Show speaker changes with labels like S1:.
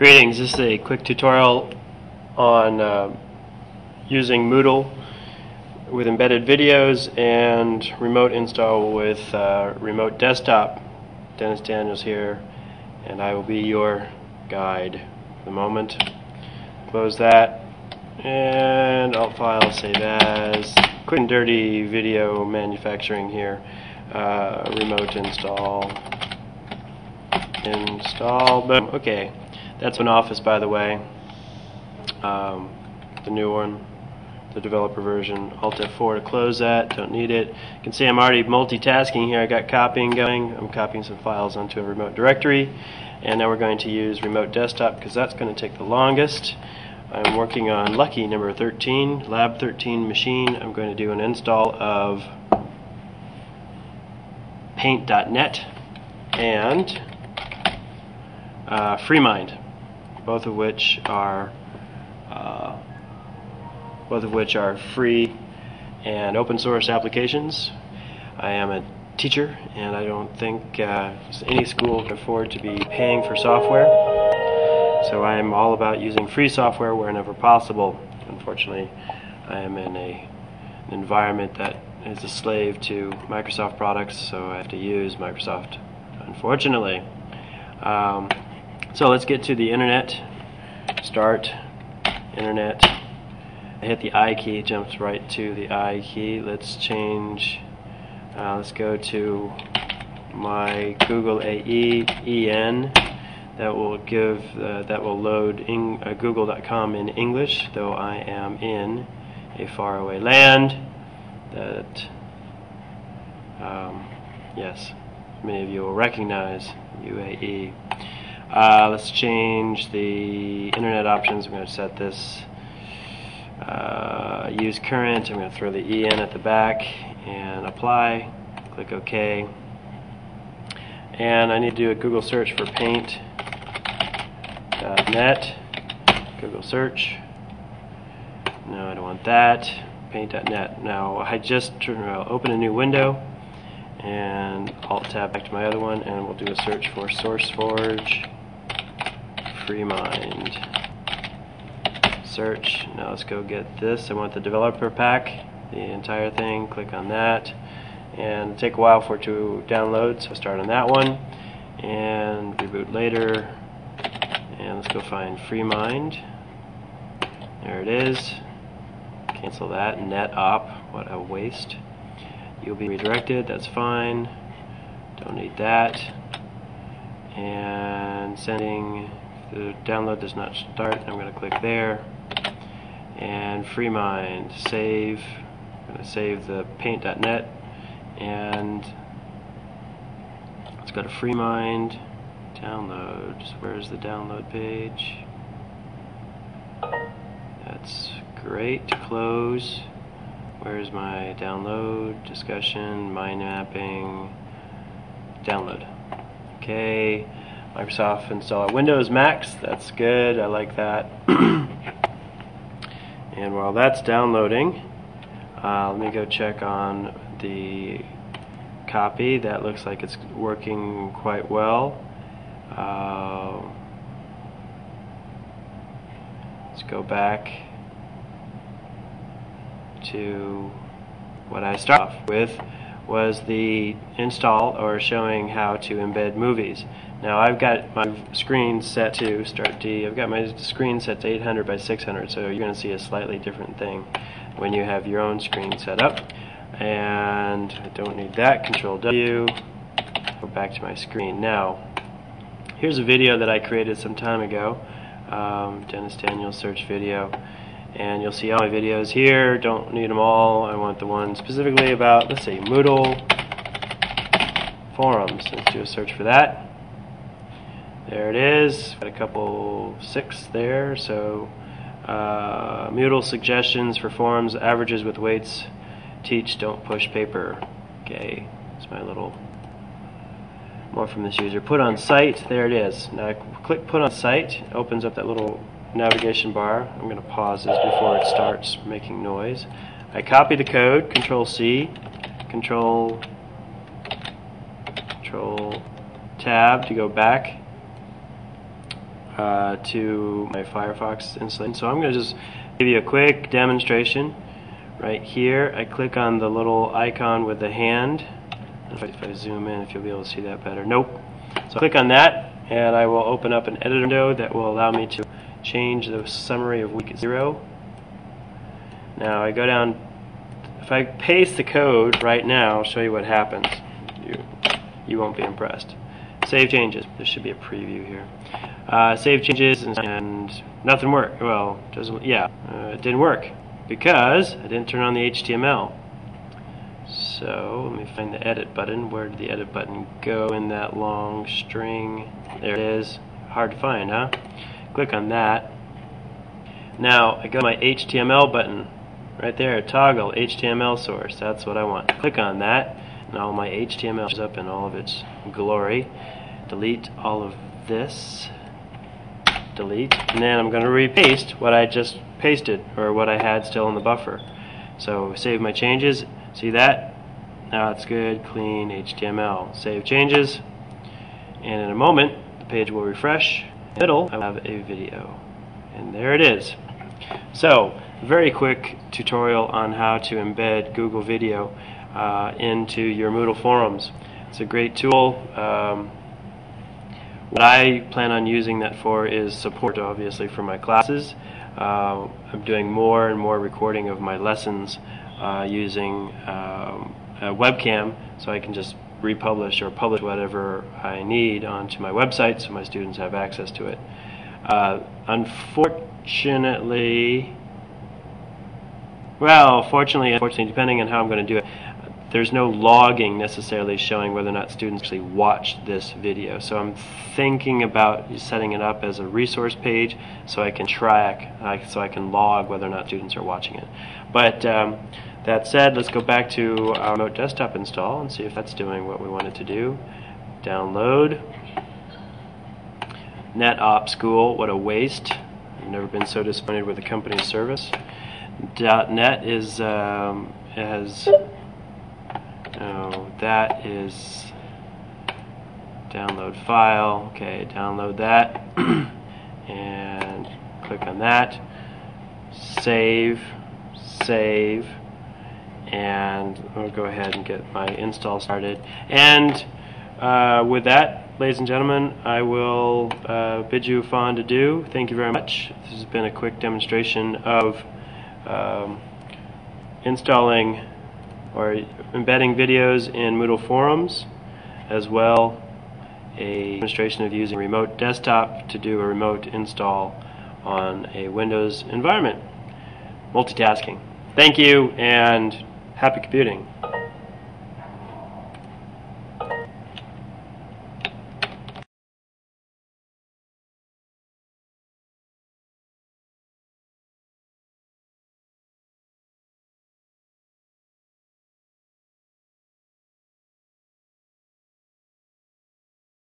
S1: Greetings, this is a quick tutorial on using Moodle with embedded videos and remote install with remote desktop. Dennis Daniels here, and I will be your guide for the moment. Close that, and Alt File, Save As. Quick and dirty video manufacturing here. Remote install. Boom. Okay. That's an Office, by the way, the new one, the developer version. Alt F4 to close that, don't need it. You can see I'm already multitasking here. I got copying going. I'm copying some files onto a remote directory, and now we're going to use remote desktop because that's going to take the longest. I'm working on lucky number 13, lab 13 machine. I'm going to do an install of paint.net and FreeMind. Both of which are free and open source applications. I am a teacher, and I don't think any school can afford to be paying for software. So I am all about using free software wherever possible. Unfortunately, I am in an environment that is a slave to Microsoft products, so I have to use Microsoft, unfortunately. So let's get to the internet. Start internet. I hit the I key, jumps right to the I key. Let's change. Let's go to my Google AE EN. That will give. That will load Google.com in English, though I am in a faraway land. That yes, many of you will recognize UAE. Let's change the internet options. I'm going to set this use current. I'm going to throw the EN at the back and apply. Click OK. And I need to do a Google search for paint.net. Google search. No, I don't want that. Paint.net. Now I just open a new window and Alt Tab back to my other one, and we'll do a search for SourceForge. FreeMind. Search. Now let's go get this. I want the developer pack, the entire thing. Click on that, and it'll take a while for it to download, so start on that one and reboot later. And let's go find FreeMind. There it is. Cancel that. NetOp. What a waste. You'll be redirected. That's fine. Don't need that. And sending. The download does not start. I'm going to click there. And FreeMind. Save. I'm going to save the paint.net. And let's go to FreeMind. Downloads. Where's the download page? That's great. Close. Where's my download? Discussion. Mind mapping. Download. Okay. Microsoft installer Windows Max, that's good, I like that. And while that's downloading, let me go check on the copy. That looks like it's working quite well. Let's go back to what I started off with, was the install or showing how to embed movies. Now I've got my screen set to Start D. I've got my screen set to 800 by 600, so you're going to see a slightly different thing when you have your own screen set up. And I don't need that. Control W. Go back to my screen. Now, here's a video that I created some time ago. Dennis Daniels search video. And you'll see all my videos here. Don't need them all. I want the one specifically about, let's see, Moodle forums. Let's do a search for that. There it is. Got a couple 6 there. So Moodle suggestions for forums, averages with weights, teach, don't push paper. Okay, that's my little more from this user. Put on site. There it is. Now I click put on site. It opens up that little navigation bar. I'm going to pause this before it starts making noise. I copy the code, Control C, Control Tab to go back. to my Firefox installation. So I'm going to just give you a quick demonstration. Right here, I click on the little icon with the hand. If I zoom in, if you'll be able to see that better. Nope. So I click on that, and I will open up an editor window that will allow me to change the summary of week 0. Now I go down. If I paste the code right now, I'll show you what happens. You won't be impressed. Save changes. There should be a preview here. Save changes, and nothing worked. Well, it didn't work because I didn't turn on the HTML. So let me find the edit button. Where did the edit button go in that long string? There it is. Hard to find, huh? Click on that. Now I go to my HTML button. Right there, toggle HTML source. That's what I want. Click on that, and all my HTML shows up in all of its glory. Delete all of this. Delete. And then I'm going to repaste what I just pasted, or what I had still in the buffer. So save my changes. See that? Now it's good, clean HTML. Save changes. And in a moment, the page will refresh. In the middle, I'll have a video. And there it is. So, very quick tutorial on how to embed Google Video into your Moodle forums. It's a great tool. What I plan on using that for is support, obviously, for my classes. I'm doing more and more recording of my lessons using a webcam, so I can just republish or publish whatever I need onto my website so my students have access to it. Unfortunately, depending on how I'm going to do it, there's no logging necessarily showing whether or not students actually watched this video. So I'm thinking about setting it up as a resource page so I can track, so I can log whether or not students are watching it. But that said, let's go back to our remote desktop install and see if that's doing what we want it to do. Download. NetOps School, what a waste. I've never been so disappointed with a company's service. .NET is that is download file. Okay, download that and click on that. Save, and I'll go ahead and get my install started. And with that, ladies and gentlemen, I will bid you fond adieu. Thank you very much. This has been a quick demonstration of installing or embedding videos in Moodle forums, as well a demonstration of using remote desktop to do a remote install on a Windows environment. Multitasking. Thank you, and happy computing.